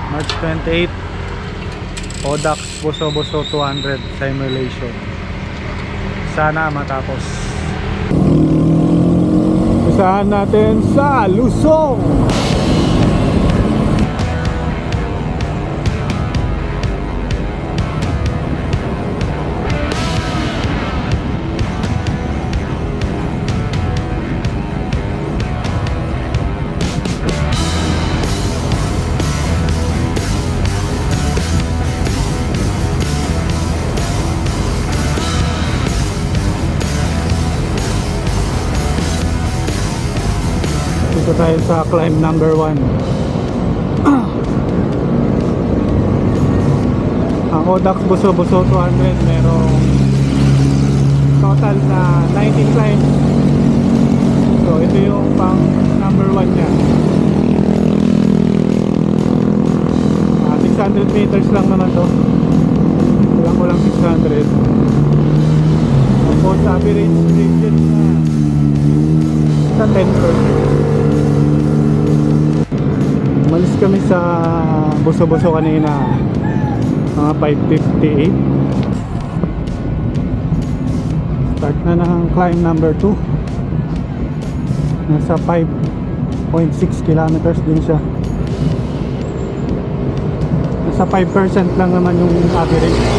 March 28, Odax Boso-Boso 200 simulation. Sana matapos. Usahan natin sa Luzon. Dito tayo sa climb number 1. Ang Odax Boso-Boso 200 merong total na 19 climbs. So ito yung pang number 1 nya. 600 meters lang naman to. Kulang 600. Tapos average gradient na sa 10%. Umalis kami sa Boso-Boso kanina mga 5:58. Start na ng climb number 2. Nasa 5.6 kilometers din siya. Nasa 5% lang naman yung average ko.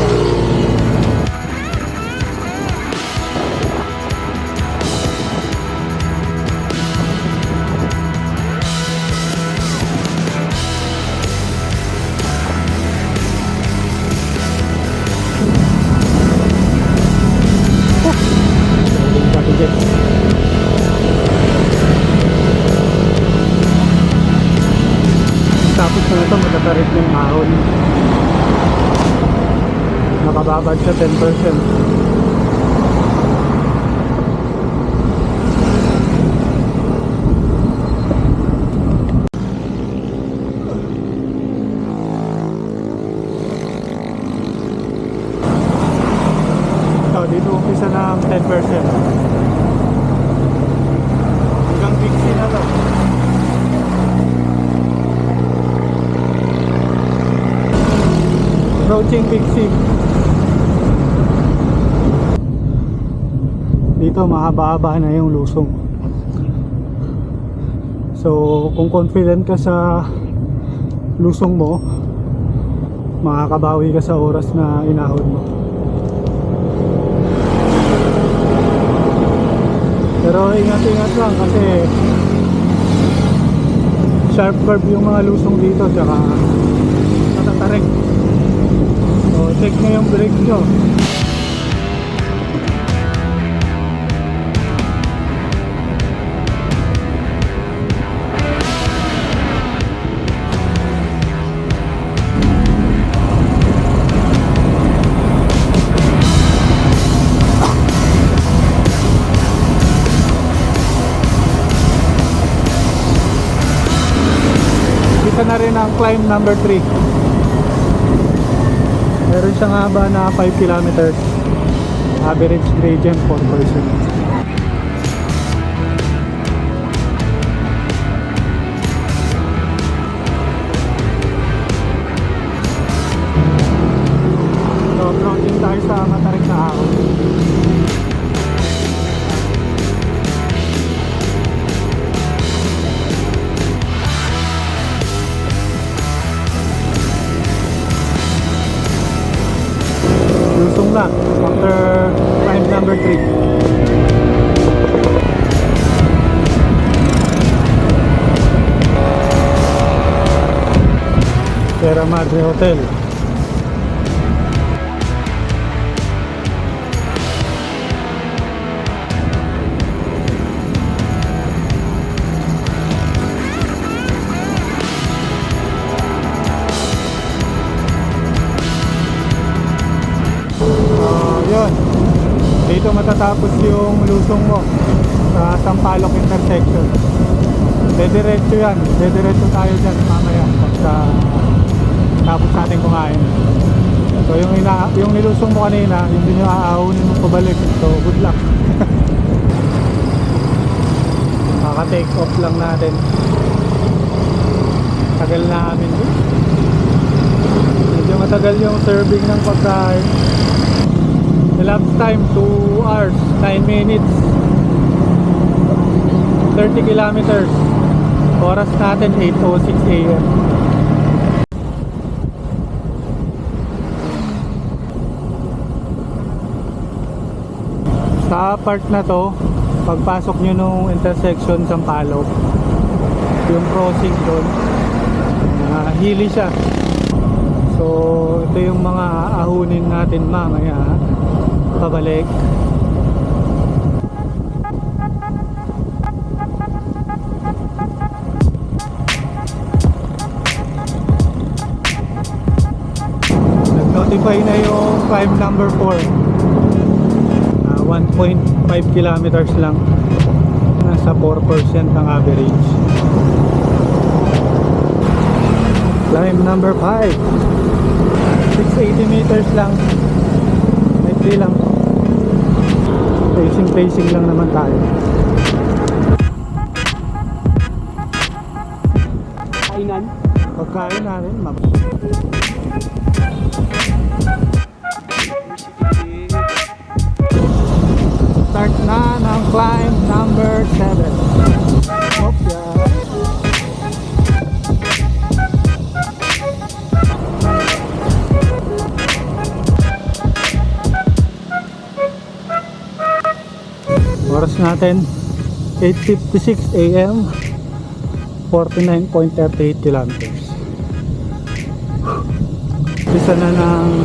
Tapos na ito magkatarit ng ahon. Nakababad siya 10%. So dito umpisa ng 10%. Hanggang Bixi na to. Approaching Bixi. Dito mahaba-haba na yung lusong. So kung confident ka sa lusong mo, makakabawi ka sa oras na inahon mo. Pero ingat-ingat lang kasi sharp curve yung mga lusong dito, tsaka matatarik. So check nyo yung brake nyo. Dito na rin ang climb number 3. Meron siyang haba na 5 kilometers. Average gradient 4%. So approaching tayo sa matarik na ahon. Lusong na after climb number 3. Sierra Madre Hotel. Yun, dito matatapos yung lusong mo sa Sampaloc intersection. Dediretso yan, dediretso tayo dyan mamaya pagka tapos natin kumain. So yung nilusong mo kanina, yung din yung aahunin mo pabalik. So good luck. Kaka take off lang natin. Tagal na namin dun. matagal yung serving ng pagkain. Elapsed time 2 hours 9 minutes 30 kilometers. Oras natin 8:06 AM. Sa part na to, pagpasok nyo nung intersection Sampaloc, yung crossing doon, hili siya. So ito yung mga ahunin natin mamaya pabalik. Nag-notify na yung climb number 4. 1.5 kilometers lang, nasa 4% ang average. Climb number 5, 680 meters lang, maikli lang, pacing lang naman tayo. Kainan? Pagkain natin start na ng climb number 7. Okay. Oras natin 8:56 AM, 49.38 kilometers. Isa na ng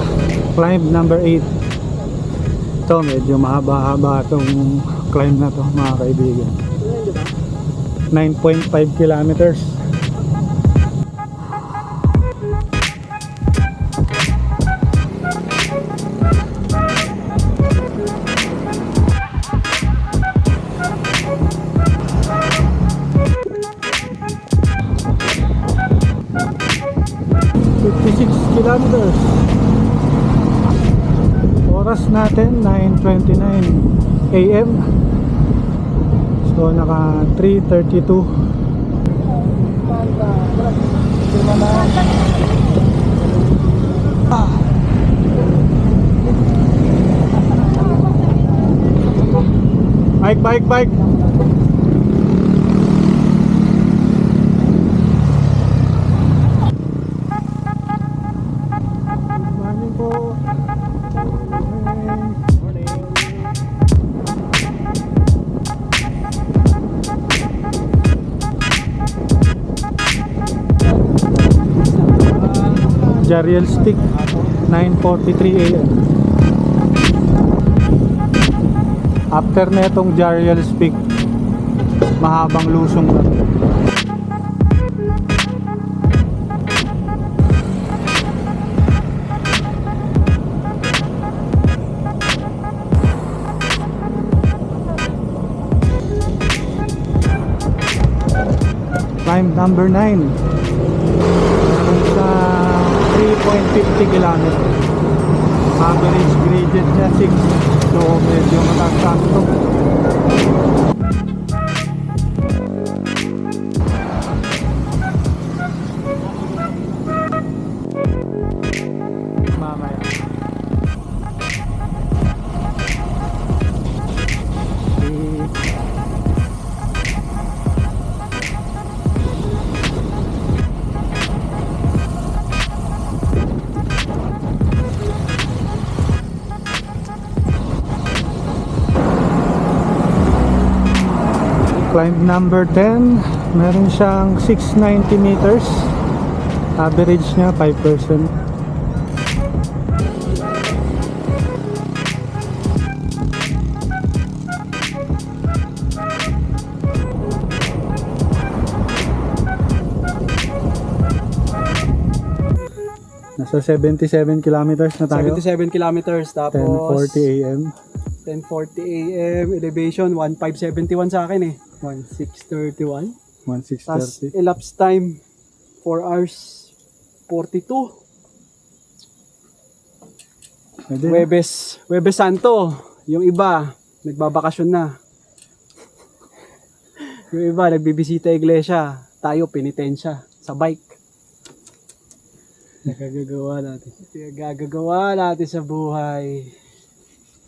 climb number 8. Ito medyo mahaba-haba itong climb na to mga kaibigan. 9.5 kilometers. Kilometers. Oras natin 9:29 AM. So naka 3:32. Bike. Jariel Stick 9:43 AM. After netong Jariel Stick, mahabang lusong na. Climb number 9. Sa 3.50 kilometers. Average gradient niya 6. So medyo mataas to. Mamaya. Climb number 10, meron siyang 690 meters. Average niya 5%. Nasa 77 kilometers na tayo. 77 kilometers, tapos 10:40 AM. 10:40 AM, elevation 1571 sa akin eh. 1631. 16:30. Tapos elapsed time 4 hours 42. Pwede. Huwebes Santo, yung iba nagbabakasyon na. Yung iba nagbibisita iglesia, tayo penitensya sa bike. Nagagagawa natin. Nagagagawa natin sa buhay.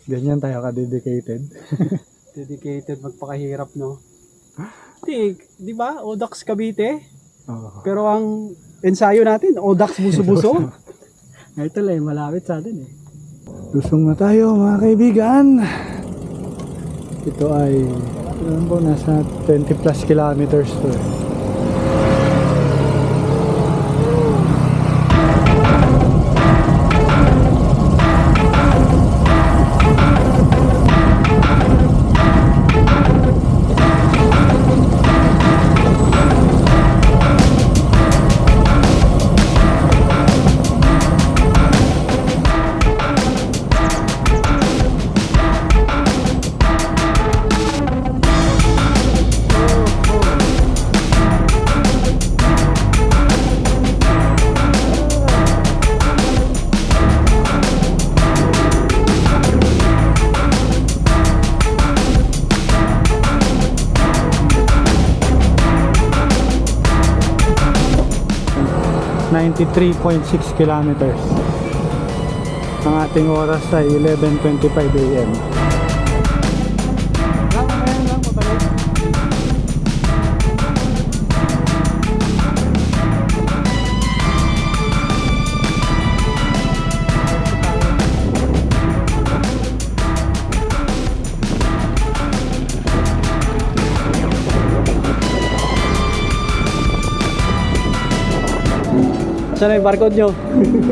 Ganyan tayo ka-dedicated. Dedicated magpakahirap, no? Di ba? Odax Cavite. Oo. Pero ang ensayo natin, Odax Buso-Buso. Ito lang, malapit sa atin eh. Lusong na tayo mga kaibigan. Ito ay, alam ko, nasa 20 plus kilometers to eh. .6 kilometers. Ang ating oras ay 11:25 AM. Saan na yung barcode nyo?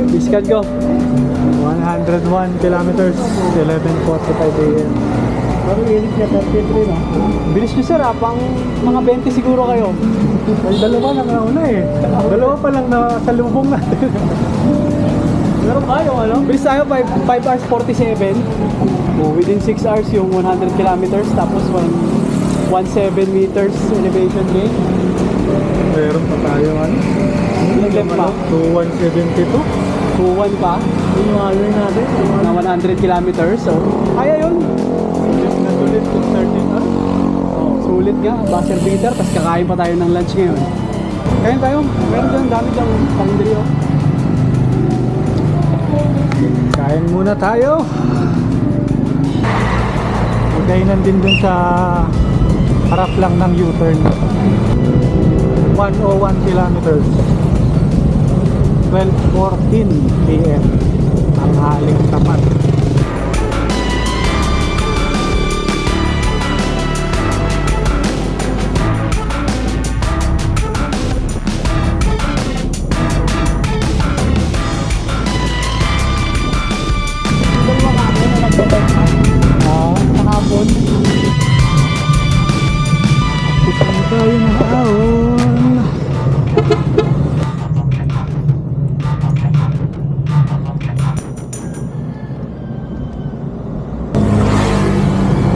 Discard ko. 101 kilometers, 11:45 AM. Parang init niya 33 no? Bilis nyo sir, pang mga 20 siguro kayo. Ay, dalawa lang nauna eh. Dalawa pa lang na salubong natin. Meron kayo, ano? Bilis tayo, 5 hours 47. Within 6 hours yung 100 kilometers, tapos 17 meters elevation gain. Meron pa tayo ano? Ilang left pa? 2172. 2-1 pa Yung mga ano natin. na 100 kilometers. So, kaya yun. Sulit na sulit kung 13 hours. Sulit nga, buzzer beater, tapos kakain pa tayo ng lunch ngayon. Kain tayo, meron dyan, dami dyan, calendar yun. Kain muna tayo. Magkainan din dun sa harap lang ng U-turn. 101 kilometers. 12:14 PM. Ang haling tapat. Kahapon, Pusang tayo ng ahon.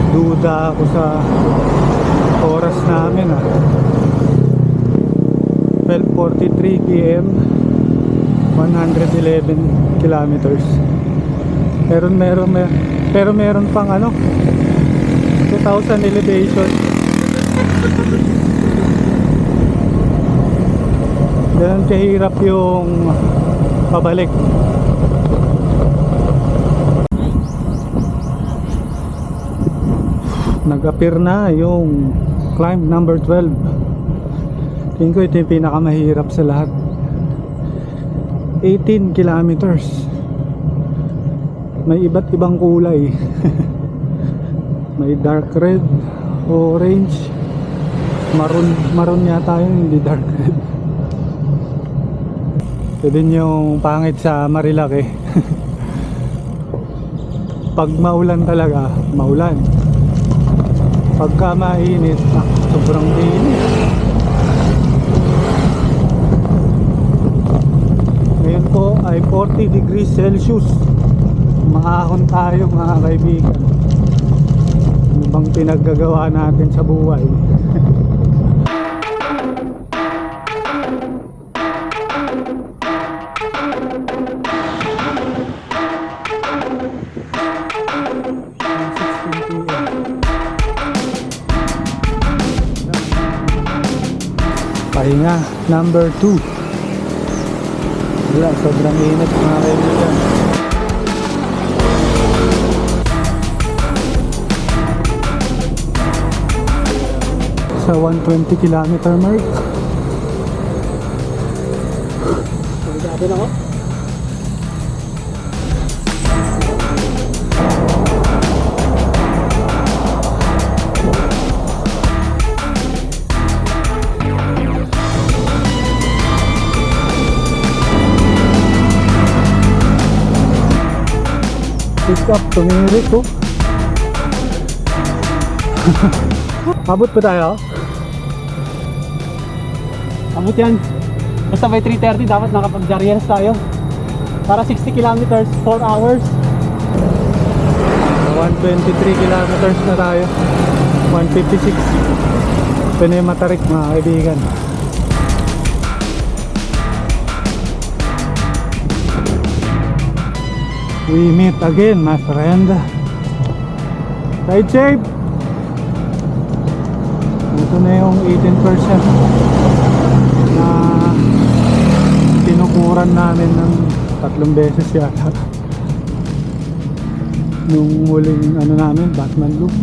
Duda ako sa oras namin 12:43 PM, 111 kilometers. Pero meron pang ano 2,000 elevation. Ganun kahirap yung pabalik. Nag-appear na yung climb number 12. Tingin ko ito yung pinakamahirap sa lahat. 18 kilometers. May iba't ibang kulay. May dark red, orange, maroon yata yun, hindi dark red. Ito din yung pangit sa Marilaki. Pag maulan talaga, maulan. Pagka mainit, sobrang init. Ngayon po ay 40 degrees Celsius. Maahon tayo mga kaibigan. Ano bang pinaggagawa natin sa buhay? Pahinga number 2. Wala, sobrang init mga kaibigan. Sa 120 kilometer mark. Sigurado na ako. Pick up, tumirik ko. Abot pa tayo? Abot yan. Basta by 3:30 dapat nakapag-jarriers tayo. Para 60 kilometers, 4 hours. 123 kilometers na tayo. 156. Ito na yung Matarik mga kaibigan. We meet again my friend. Side shape. Ito na yung 18% na tinukuran namin ng 3 beses yata nung huling ano namin, Batman Loop.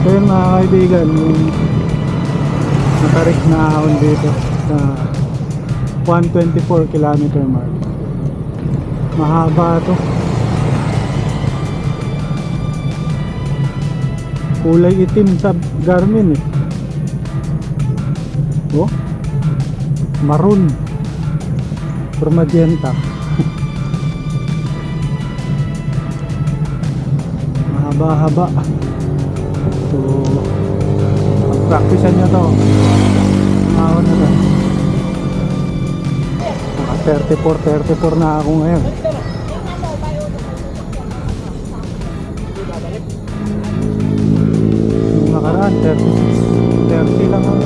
Ito yung mga kaibigan, yung Matarik na ahon dito sa 124 kilometer mark. Mahaba to. Kulay itim sa Garmin eh. Oh, maroon or magenta. Mahaba-haba. So pag-practicean nyo to. Ahon na to. 34 na ako ngayon. Yung nakaraan 30 lang ako.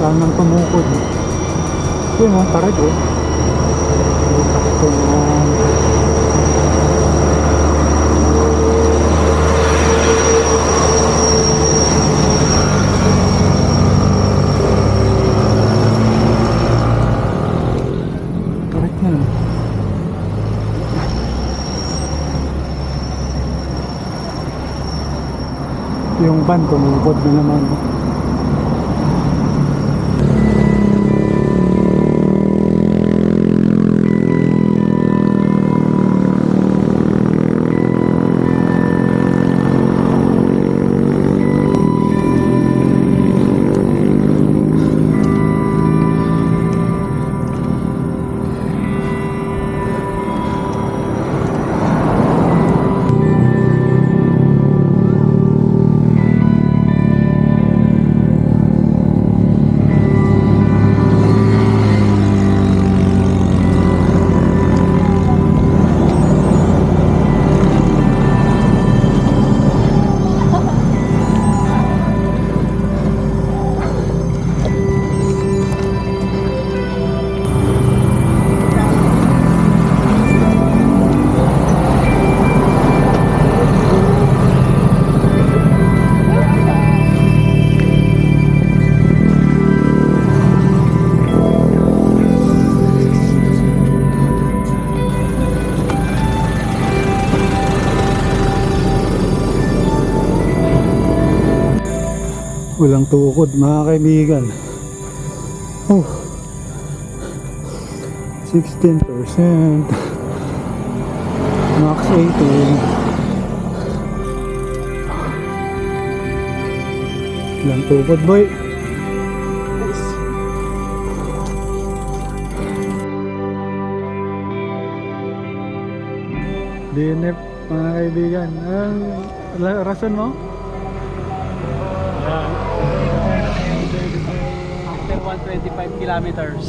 Saan nang tumukod. Ito yung mga tarig oh. Ito yung yung van tumukod na naman. Walang tukod mga kaibigan. Oh, 16%. Max 18. Walang tukod boy. DNF mga kaibigan. Ang rason mo? After 125 kilometers,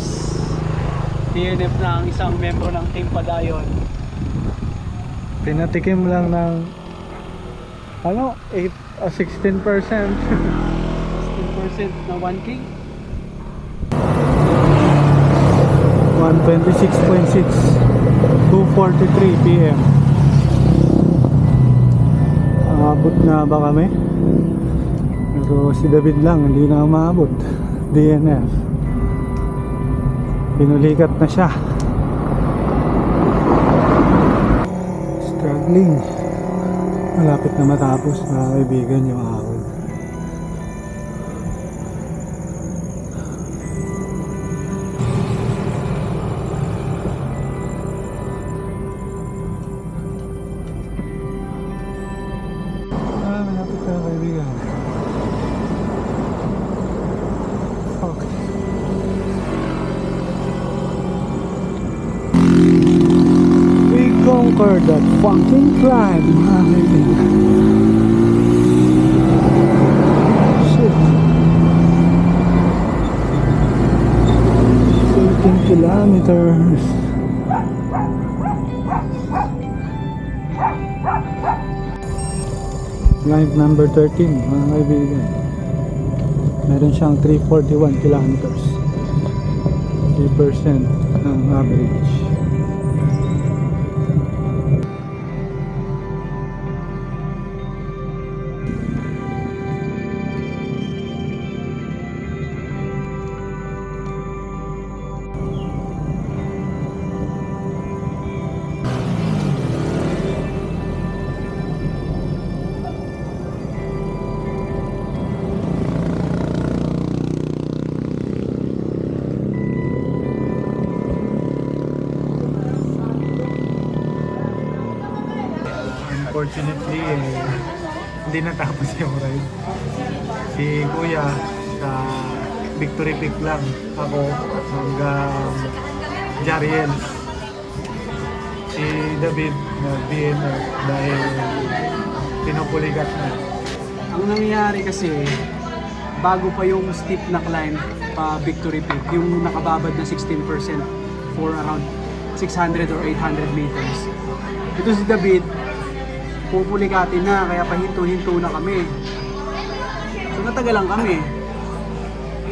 DNF na ang isang membro ng Team Padayon. Pinatikim lang ng ano, 16%. 16% na 1K. 126.6 2:43 PM. Abot na ba kami? Pero si David lang, hindi na umabot. DNF. Pinulikat na siya. Struggling. Malapit na matapos, mga kaibigan, yung ahon. Malapit na, kaibigan. Okay. We conquered that fucking climb, mga kaibigan. Shit. 18 kilometers. Climb number 13, mga kaibigan. Meron siyang 341 kilometers. 3% ng average. Unfortunately, hindi natapos yung ride. Si Kuya sa Victory Peak lang. Ako hanggang Jariel. Si David nag-DNF dahil pinupulikat na. Ang nangyayari kasi, bago pa yung steep na climb pa Victory Peak, yung nakababad na 16% for around 600 or 800 meters. Ito si David, pupulikatin na, kaya pahinto-hinto na kami. So natagalan kami.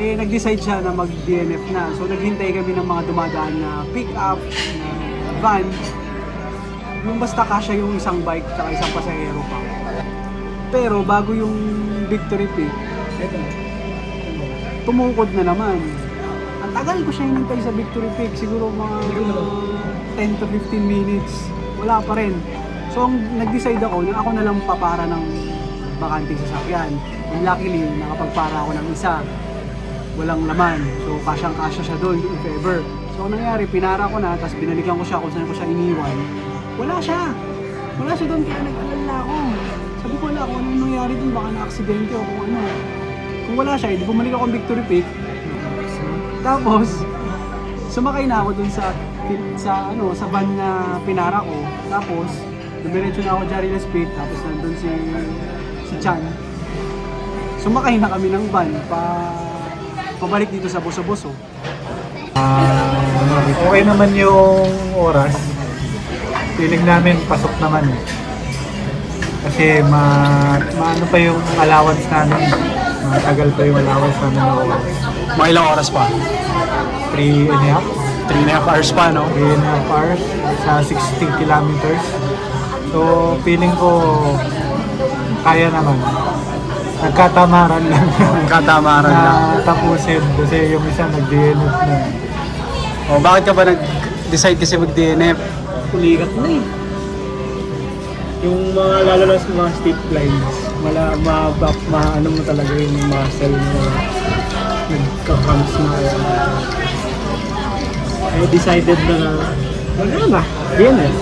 Eh, nag-decide siya na mag-DNF na. So naghintay kami ng mga dumadaan na pick-up, na van. Yung basta kasya yung isang bike at isang pasahero pa. Pero bago yung Victory Peak, eto, tumukod na naman. Ang tagal ko siya hinintay sa Victory Peak, siguro mga 10 to 15 minutes. Wala pa rin. So nag-decide ako na ako na lang papara ng bakanting sasakyan. And luckily, nakapagpara ako ng isa. Walang laman. So kasyang-kasya siya doon if ever. So ang nangyari, pinara ko na, tapos binalikan ko siya kung saan ko siya iniwan. Wala siya. Wala siya doon, kaya nag-alala ako. Sabi ko, wala kung anong nangyari doon, baka na-aksidente o kung ano. Kung wala siya, hindi bumalik ako ng Victory Peak. Tapos, sumakay na ako doon sa van na pinara ko. Tapos, dumiretso na ako Jarilas Peak, tapos nandun si Chan. Sumakay na kami ng van pabalik dito sa Boso-Boso. Okay naman yung oras. Feeling namin pasok naman eh. Kasi maano pa yung allowance namin. Matagal pa yung allowance namin na oras. Mga ilang oras pa? 3.5 3.5 hours pa, no? 3.5 hours sa 16 kilometers. So feeling ko kaya naman. Nagkatamaran lang. Katamaran lang. Na tapusin kasi yung isa nag-DNF na. O, bakit ka ba nag-decide kasi mag-DNF? Pulikat na eh. Yung mga lalo na sa mga steep climbs, ano mo talaga yung muscle mo. Nagka-cramps na kaya. I decided na ano na, DNF.